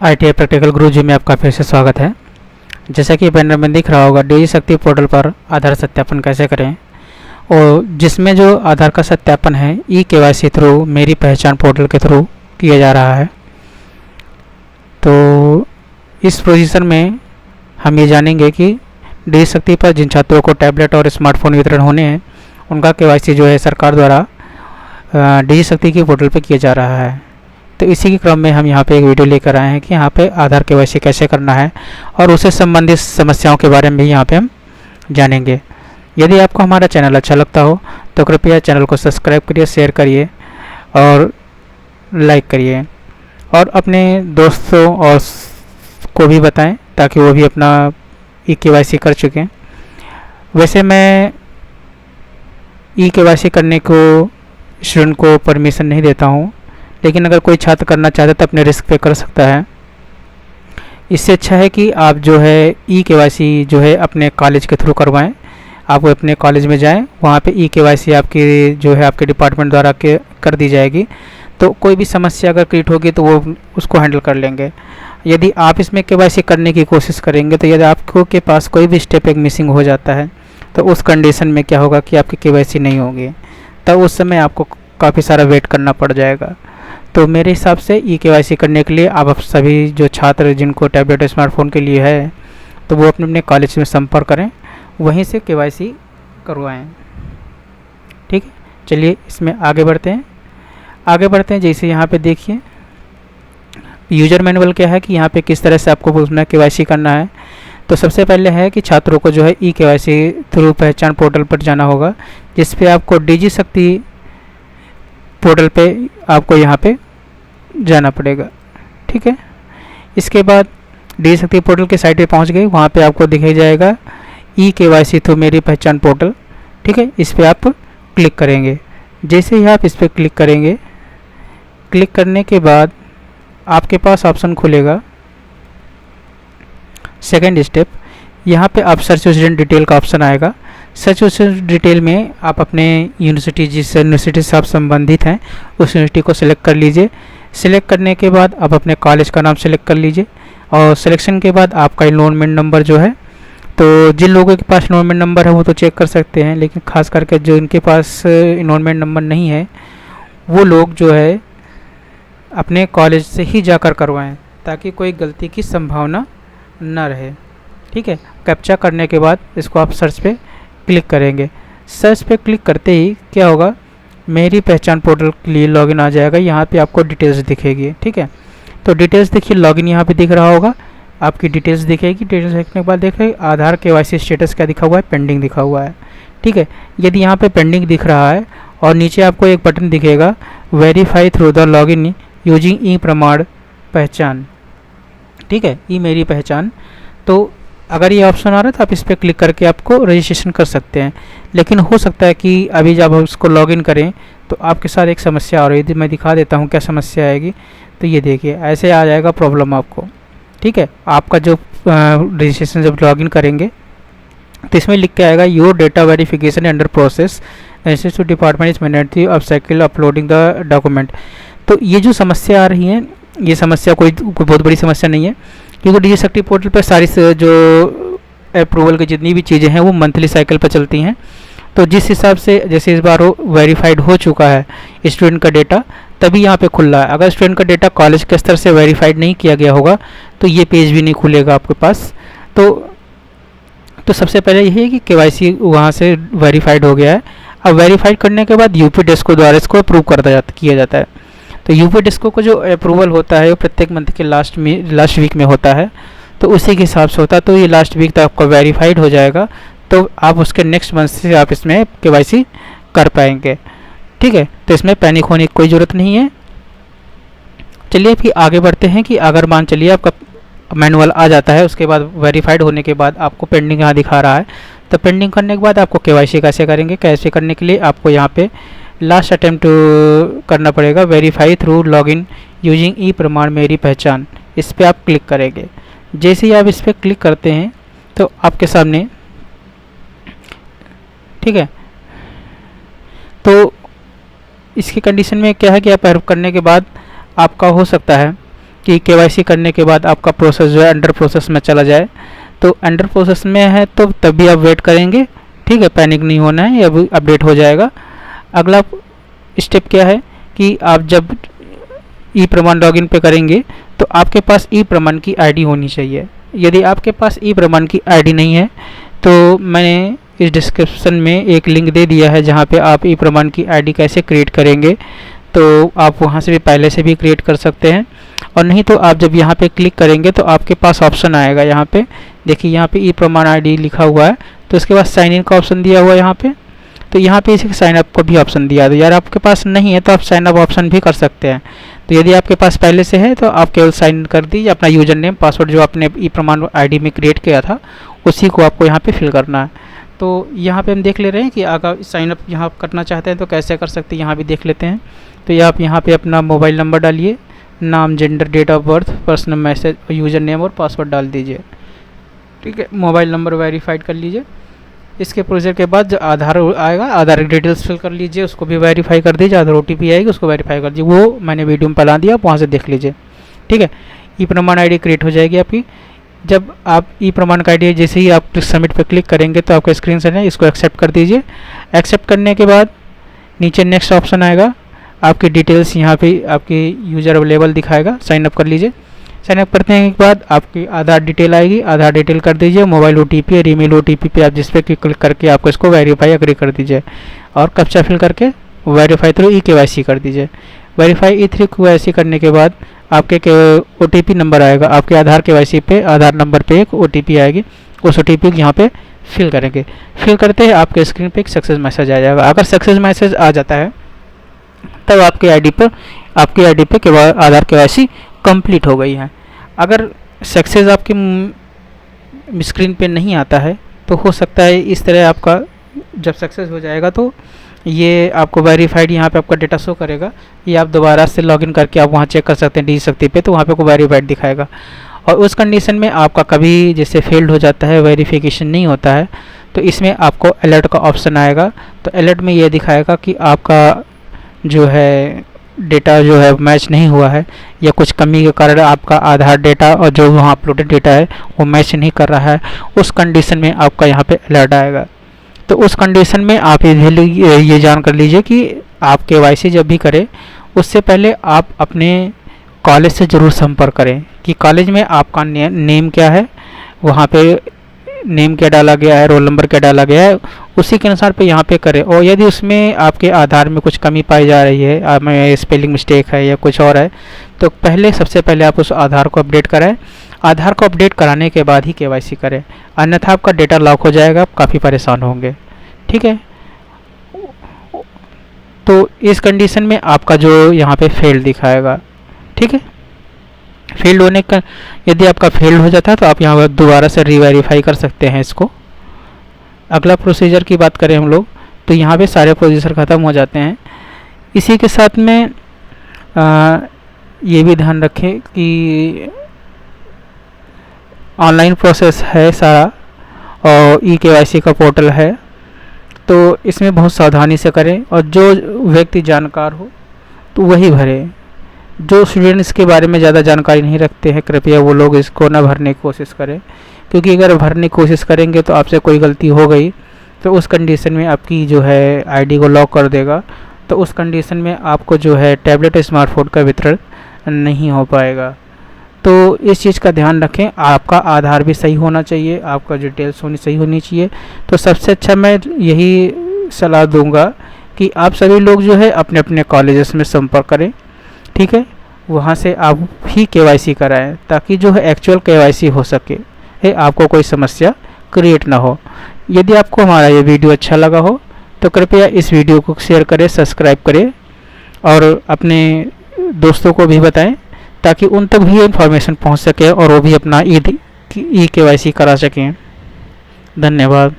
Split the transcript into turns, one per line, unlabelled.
ITI practical गुरुजी में आपका फिर से स्वागत है। जैसा कि बैनर में दिख रहा होगा, डीजी शक्ति पोर्टल पर आधार सत्यापन कैसे करें, और जिसमें जो आधार का सत्यापन है KYC थ्रू मेरी पहचान पोर्टल के थ्रू किया जा रहा है। तो इस पोजीशन में हम ये जानेंगे कि डीजी शक्ति पर जिन छात्रों को टैबलेट और स्मार्टफोन वितरण होने हैं उनका KYC जो है सरकार द्वारा डीजी शक्ति की पोर्टल पर किया जा रहा है। तो इसी के क्रम में हम यहाँ पे एक वीडियो लेकर आए हैं कि यहाँ पे आधार KYC कैसे करना है और उससे संबंधित समस्याओं के बारे में भी यहाँ पे हम जानेंगे। यदि आपको हमारा चैनल अच्छा लगता हो तो कृपया चैनल को सब्सक्राइब करिए, शेयर करिए और लाइक करिए, और अपने दोस्तों और को भी बताएं ताकि वो भी अपना KYC कर चुकें। वैसे मैं KYC करने को स्टूडेंट को परमिशन नहीं देता हूँ, लेकिन अगर कोई छात्र करना चाहता है तो अपने रिस्क पे कर सकता है। इससे अच्छा है कि आप जो है KYC जो है अपने कॉलेज के थ्रू करवाएं। आप अपने कॉलेज में जाएं, वहाँ पे KYC आपकी जो है आपके डिपार्टमेंट द्वारा कर दी जाएगी। तो कोई भी समस्या अगर क्रिएट होगी तो वो उसको हैंडल कर लेंगे। यदि आप इसमें KYC करने की कोशिश करेंगे तो यदि आपको के पास कोई भी स्टेप एक मिसिंग हो जाता है तो उस कंडीशन में क्या होगा कि आपकी KYC नहीं होगी, तब उस समय आपको काफ़ी सारा वेट करना पड़ जाएगा। तो मेरे हिसाब से KYC करने के लिए आप सभी जो छात्र जिनको टैबलेट और स्मार्टफोन के लिए है तो वो अपने कॉलेज में संपर्क करें, वहीं से KYC करवाएं। ठीक है, चलिए इसमें आगे बढ़ते हैं। जैसे यहाँ पे देखिए यूज़र मैनुअल क्या है कि यहाँ पे किस तरह से आपको उसमें KYC करना है। तो सबसे पहले है कि छात्रों को जो है KYC थ्रू पहचान पोर्टल पर जाना होगा, जिस पे आपको डीजी शक्ति पोर्टल पे आपको यहाँ पे जाना पड़ेगा। ठीक है, इसके बाद डीजी शक्ति पोर्टल के साइट पे पहुँच गए, वहाँ पे आपको दिखाई जाएगा KYC थ्रू मेरी पहचान पोर्टल। ठीक है, इस पे आप क्लिक करेंगे। जैसे ही आप इस पर क्लिक करेंगे, क्लिक करने के बाद आपके पास ऑप्शन खुलेगा सेकेंड स्टेप। यहाँ पे आप सर्च स्टूडेंट डिटेल का ऑप्शन आएगा। सर्च स्टूडेंट डिटेल में आप अपने यूनिवर्सिटी जिस यूनिवर्सिटी से आप संबंधित हैं उस यूनिवर्सिटी को सिलेक्ट कर लीजिए। सिलेक्ट करने के बाद आप अपने कॉलेज का नाम सिलेक्ट कर लीजिए, और सिलेक्शन के बाद आपका इनरोलमेंट नंबर जो है, तो जिन लोगों के पास इनरोलमेंट नंबर है वो तो चेक कर सकते हैं, लेकिन खास करके जो इनके पास इनरोलमेंट नंबर नहीं है वो लोग जो है अपने कॉलेज से ही जाकर करवाएं ताकि कोई गलती की संभावना न रहे। ठीक है, कैप्चा करने के बाद इसको आप सर्च पे क्लिक करेंगे। सर्च पे क्लिक करते ही क्या होगा, मेरी पहचान पोर्टल के लिए लॉगिन आ जाएगा। यहाँ पे आपको डिटेल्स दिखेगी। ठीक है, तो डिटेल्स देखिए, लॉगिन यहाँ पे दिख रहा होगा, आपकी डिटेल्स दिखेगी। डिटेल्स देखने के बाद देखिए आधार KYC स्टेटस क्या दिखा हुआ है, पेंडिंग दिखा हुआ है। ठीक है, यदि यहाँ पे पेंडिंग दिख रहा है और नीचे आपको एक बटन दिखेगा verify through the login using प्रमाण पहचान। ठीक है, मेरी पहचान, तो अगर ये ऑप्शन आ रहा है तो आप इस पर क्लिक करके आपको रजिस्ट्रेशन कर सकते हैं। लेकिन हो सकता है कि अभी जब आप उसको लॉगिन करें तो आपके साथ एक समस्या आ रही है। मैं दिखा देता हूँ क्या समस्या आएगी। तो ये देखिए ऐसे आ जाएगा प्रॉब्लम आपको। ठीक है, आपका जो रजिस्ट्रेशन जब लॉगिन करेंगे तो इसमें लिख के आएगा your data verification under process to department is mandatory of cycle uploading the document. तो ये जो समस्या आ रही है, ये समस्या कोई बहुत बड़ी समस्या नहीं है, क्योंकि डीजी शक्ति पोर्टल पर सारी जो अप्रूवल की जितनी भी चीज़ें हैं वो मंथली साइकिल पर चलती हैं। तो जिस हिसाब से जैसे इस बार वो वेरीफाइड हो चुका है स्टूडेंट का डेटा, तभी यहाँ पे खुल रहा है। अगर स्टूडेंट का डेटा कॉलेज के स्तर से वेरीफाइड नहीं किया गया होगा तो ये पेज भी नहीं खुलेगा आपके पास। तो सबसे पहले यही है कि KYC वहाँ से वेरीफाइड हो गया है। अब वेरीफाइड करने के बाद यूपी डेस्को द्वारा इसको अप्रूव किया जाता है। तो यूपी डेस्को को जो अप्रूवल होता है वो प्रत्येक मंथ के लास्ट वीक में होता है, तो उसी के हिसाब से होता है। तो ये लास्ट वीक तक आपका वेरीफाइड हो जाएगा, तो आप उसके नेक्स्ट मंथ से आप इसमें KYC कर पाएंगे। ठीक है, तो इसमें पैनिक होने की कोई ज़रूरत नहीं है। चलिए फिर आगे बढ़ते हैं कि अगर मान चलिए आपका मैनुअल आ जाता है, उसके बाद वेरीफाइड होने के बाद आपको पेंडिंग यहाँ दिखा रहा है, तो पेंडिंग करने के बाद आपको KYC कैसे करेंगे। कैसे करने के लिए आपको यहाँ पे लास्ट अटेम्प्ट करना पड़ेगा, वेरीफाई थ्रू लॉगिन यूजिंग प्रमाण मेरी पहचान। इस पर आप क्लिक करेंगे। जैसे ही आप इस पर क्लिक करते हैं तो आपके सामने, ठीक है, तो इसकी कंडीशन में क्या है कि आप करने के बाद आपका हो सकता है कि केवाईसी करने के बाद आपका प्रोसेस जो है अंडर प्रोसेस में चला जाए। तो अंडर प्रोसेस में है तो तभी आप वेट करेंगे, ठीक है, पैनिक नहीं होना है, ये अभी अपडेट हो जाएगा। अगला स्टेप क्या है कि आप जब ई प्रमाण लॉगिन पे करेंगे तो आपके पास ई प्रमाण की आईडी होनी चाहिए। यदि आपके पास ई प्रमाण की आईडी नहीं है तो मैंने इस डिस्क्रिप्शन में एक लिंक दे दिया है जहाँ पे आप ई प्रमाण की आईडी कैसे क्रिएट करेंगे, तो आप वहाँ से भी पहले से भी क्रिएट कर सकते हैं। और नहीं तो आप जब यहाँ पे क्लिक करेंगे तो आपके पास ऑप्शन आएगा, यहाँ पे देखिए यहाँ पे ई प्रमाण आईडी लिखा हुआ है, तो उसके बाद साइन इन का ऑप्शन दिया हुआ है यहाँ पे। तो यहाँ पे इसी साइन अप को भी ऑप्शन दिया है। तो यार आपके पास नहीं है तो आप साइन अप ऑप्शन भी कर सकते हैं। तो यदि आपके पास पहले से है तो आप केवल साइन इन कर दीजिए, अपना यूजर नेम पासवर्ड जो आपने ई प्रमाण आईडी में क्रिएट किया था उसी को आपको यहाँ पे फिल करना है। तो यहाँ पे हम देख ले रहे हैं कि अगर साइन अप यहाँ करना चाहते हैं तो कैसे कर सकते हैं, यहाँ भी देख लेते हैं। तो आप यहाँ पे अपना मोबाइल नंबर डालिए, नाम, gender, date of birth, personal message, username और पासवर्ड डाल दीजिए, ठीक है। मोबाइल नंबर वेरीफाइड कर लीजिए। इसके प्रोसीजर के बाद जो आधार आएगा, आधार डिटेल्स फिल कर लीजिए, उसको भी वेरीफाई कर दीजिए। आधार OTP आएगी, उसको वेरीफाई कर दीजिए, वो मैंने वीडियो में बता दिया, आप वहाँ से देख लीजिए, ठीक है। ई प्रमाण आईडी क्रिएट हो जाएगी आपकी। जब आप ई प्रमाण का आईडी जैसे ही आप सबमिट पे क्लिक करेंगे तो आपका स्क्रीन से है, इसको एक्सेप्ट कर दीजिए। एक्सेप्ट करने के बाद नीचे नेक्स्ट ऑप्शन आएगा, आपकी डिटेल्स यहाँ पे आपकी यूज़र अवेलेबल दिखाएगा, साइन अप कर लीजिए। साइन अप करने के बाद आपकी आधार डिटेल आएगी, आधार डिटेल कर दीजिए। मोबाइल OTP और ईमेल OTP पे आप जिस पे क्लिक करके आपको इसको वेरीफाई एग्री कर दीजिए और कैप्चा फिल करके वेरीफाई थ्रू KYC कर दीजिए। वेरीफाई थ्रू KYC करने के बाद आपके OTP नंबर आएगा, आपके आधार KYC पे आधार नंबर पे एक OTP आएगी, उस OTP को यहाँ पे फिल करेंगे। फिल करते ही आपके स्क्रीन पे एक सक्सेस मैसेज आ जाएगा। अगर सक्सेस मैसेज आ जाता है तब आपके आईडी पे आधार KYC कंप्लीट हो गई है। अगर सक्सेस आपके स्क्रीन पे नहीं आता है तो हो सकता है इस तरह आपका जब सक्सेस हो जाएगा तो ये आपको वेरीफाइड यहाँ पे आपका डेटा शो करेगा। ये आप दोबारा से लॉगिन करके आप वहाँ चेक कर सकते हैं DigiShakti पे, तो वहाँ पे आपको वेरीफाइड दिखाएगा। और उस कंडीशन में आपका कभी जैसे फेल्ड हो जाता है, वेरिफिकेशन नहीं होता है, तो इसमें आपको अलर्ट का ऑप्शन आएगा। तो अलर्ट में ये दिखाएगा कि आपका जो है डेटा जो है मैच नहीं हुआ है या कुछ कमी के कारण आपका आधार डेटा और जो वहाँ अपलोडेड डेटा है वो मैच नहीं कर रहा है। उस कंडीशन में आपका यहाँ पे अलर्ट आएगा। तो उस कंडीशन में आप ये जान कर लीजिए कि आप KYC जब भी करें उससे पहले आप अपने कॉलेज से ज़रूर संपर्क करें कि कॉलेज में आपका नेम क्या है, वहाँ पे नेम क्या डाला गया है, रोल नंबर क्या डाला गया है, उसी के अनुसार पे यहाँ पे करें। और यदि उसमें आपके आधार में कुछ कमी पाई जा रही है, आप में स्पेलिंग मिस्टेक है या कुछ और है, तो सबसे पहले आप उस आधार को अपडेट कराएं। आधार को अपडेट कराने के बाद ही KYC करें, अन्यथा आपका डेटा लॉक हो जाएगा, आप काफ़ी परेशान होंगे, ठीक है। तो इस कंडीशन में आपका जो यहाँ पे फेल दिखाएगा, ठीक है। फेल्ड होने का यदि आपका फेल्ड हो जाता है तो आप यहाँ पर दोबारा से रीवेरीफाई कर सकते हैं इसको। अगला प्रोसीजर की बात करें हम लोग तो यहाँ पे सारे प्रोसीजर ख़त्म हो जाते हैं। इसी के साथ में ये भी ध्यान रखें कि ऑनलाइन प्रोसेस है सारा और KYC का पोर्टल है, तो इसमें बहुत सावधानी से करें और जो व्यक्ति जानकार हो तो वही भरे। जो स्टूडेंट्स के बारे में ज़्यादा जानकारी नहीं रखते हैं कृपया वो लोग इसको ना भरने की कोशिश करें, क्योंकि अगर भरने की कोशिश करेंगे तो आपसे कोई गलती हो गई तो उस कंडीशन में आपकी जो है आईडी को लॉक कर देगा। तो उस कंडीशन में आपको जो है टैबलेट स्मार्टफोन का वितरण नहीं हो पाएगा। तो इस चीज़ का ध्यान रखें। आपका आधार भी सही होना चाहिए, आपका डिटेल्स सही होनी चाहिए। तो सबसे अच्छा मैं यही सलाह दूंगा कि आप सभी लोग जो है अपने अपने कॉलेजेस में संपर्क करें, ठीक है, वहाँ से आप ही KYC कराएं ताकि जो है एक्चुअल KYC हो सके, आपको कोई समस्या क्रिएट ना हो। यदि आपको हमारा ये वीडियो अच्छा लगा हो तो कृपया इस वीडियो को शेयर करें, सब्सक्राइब करें और अपने दोस्तों को भी बताएं ताकि उन तक भी इन्फॉर्मेशन पहुंच सके और वो भी अपना ई KYC करा सकें। धन्यवाद।